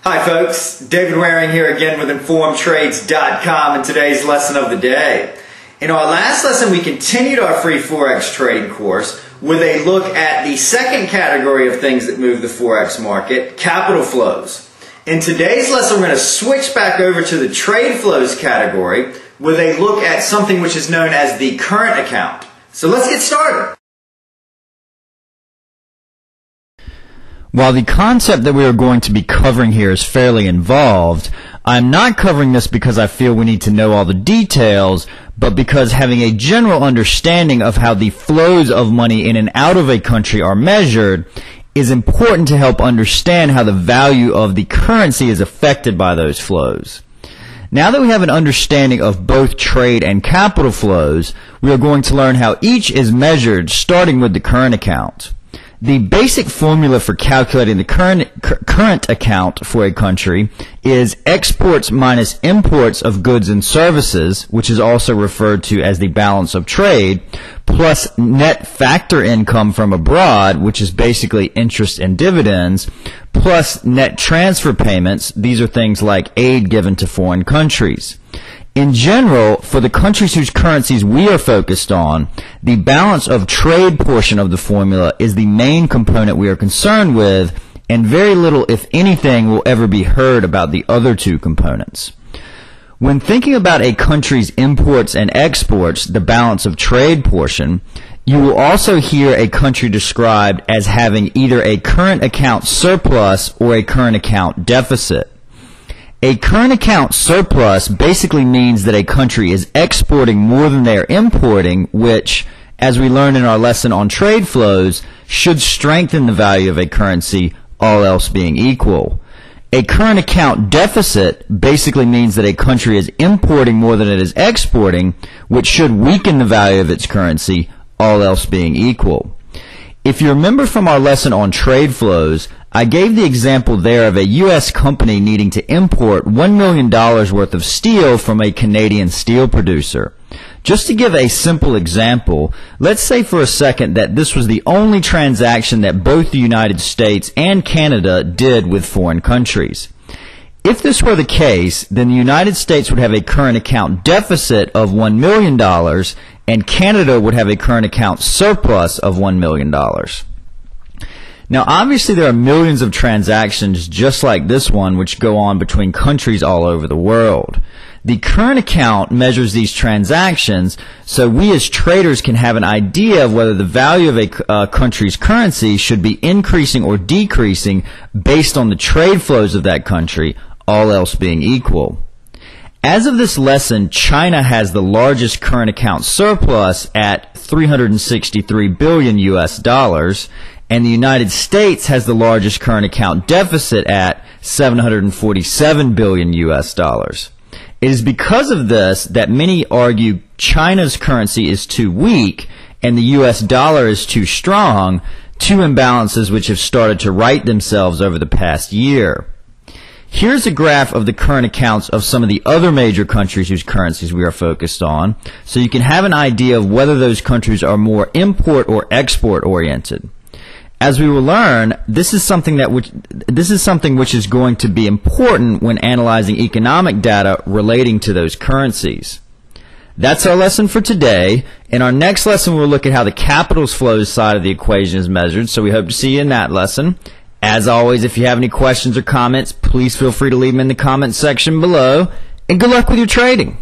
Hi folks, David Waring here again with InformedTrades.com and today's lesson of the day. In our last lesson we continued our free Forex trading course with a look at the second category of things that move the Forex market, capital flows. In today's lesson we're going to switch back over to the trade flows category with a look at something which is known as the current account. So let's get started. While the concept that we are going to be covering here is fairly involved, I'm not covering this because I feel we need to know all the details, but because having a general understanding of how the flows of money in and out of a country are measured is important to help understand how the value of the currency is affected by those flows. Now that we have an understanding of both trade and capital flows, we are going to learn how each is measured, starting with the current account. The basic formula for calculating the current account for a country is exports minus imports of goods and services, which is also referred to as the balance of trade, plus net factor income from abroad, which is basically interest and dividends, plus net transfer payments. These are things like aid given to foreign countries. In general, for the countries whose currencies we are focused on, the balance of trade portion of the formula is the main component we are concerned with, and very little, if anything, will ever be heard about the other two components. When thinking about a country's imports and exports, the balance of trade portion, you will also hear a country described as having either a current account surplus or a current account deficit. A current account surplus basically means that a country is exporting more than they are importing, which, as we learned in our lesson on trade flows, should strengthen the value of a currency, all else being equal. A current account deficit basically means that a country is importing more than it is exporting, which should weaken the value of its currency, all else being equal. If you remember from our lesson on trade flows, I gave the example there of a U.S. company needing to import $1 million worth of steel from a Canadian steel producer. Just to give a simple example, let's say for a second that this was the only transaction that both the United States and Canada did with foreign countries. If this were the case, then the United States would have a current account deficit of $1 million and Canada would have a current account surplus of $1 million. Now, obviously, there are millions of transactions just like this one which go on between countries all over the world. The current account measures these transactions so we as traders can have an idea of whether the value of a country's currency should be increasing or decreasing based on the trade flows of that country, all else being equal. As of this lesson, China has the largest current account surplus at $363 billion US dollars, and the United States has the largest current account deficit at $747 billion US dollars. It is because of this that many argue China's currency is too weak and the US dollar is too strong, two imbalances which have started to right themselves over the past year. Here's a graph of the current accounts of some of the other major countries whose currencies we are focused on, so you can have an idea of whether those countries are more import or export oriented. As we will learn, this is something which is going to be important when analyzing economic data relating to those currencies. That's our lesson for today. In our next lesson, we'll look at how the capital flows side of the equation is measured, so we hope to see you in that lesson. As always, if you have any questions or comments, please feel free to leave them in the comments section below, and good luck with your trading.